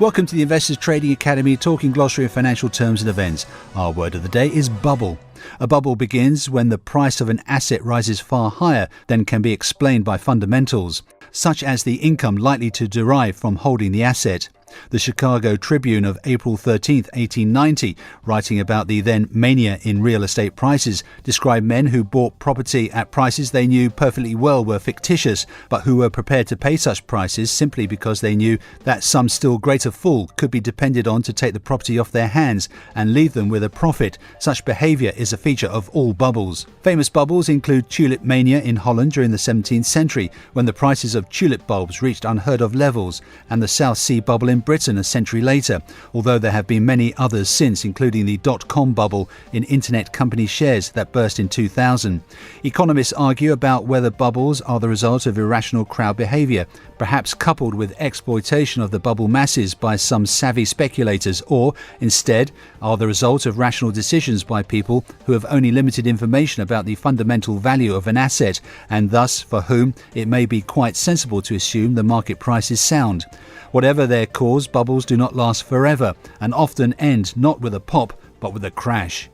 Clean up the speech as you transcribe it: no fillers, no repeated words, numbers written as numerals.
Welcome to the Investors Trading Academy, talking glossary of financial terms and events. Our word of the day is bubble. A bubble begins when the price of an asset rises far higher than can be explained by fundamentals, such as the income likely to derive from holding the asset. The Chicago Tribune of April 13, 1890, writing about the then mania in real estate prices, described men who bought property at prices they knew perfectly well were fictitious, but who were prepared to pay such prices simply because they knew that some still greater fool could be depended on to take the property off their hands and leave them with a profit. Such behaviour is a feature of all bubbles. Famous bubbles include tulip mania in Holland during the 17th century, when the prices of tulip bulbs reached unheard of levels, and the South Sea bubble in Britain a century later, although there have been many others since, including the dotcom bubble in internet company shares that burst in 2000. Economists argue about whether bubbles are the result of irrational crowd behaviour, perhaps coupled with exploitation of the bubble masses by some savvy speculators, or instead are the result of rational decisions by people who have only limited information about the fundamental value of an asset, and thus for whom it may be quite sensible to assume the market price is sound. Whatever their cause, bubbles do not last forever and often end not with a pop but with a crash.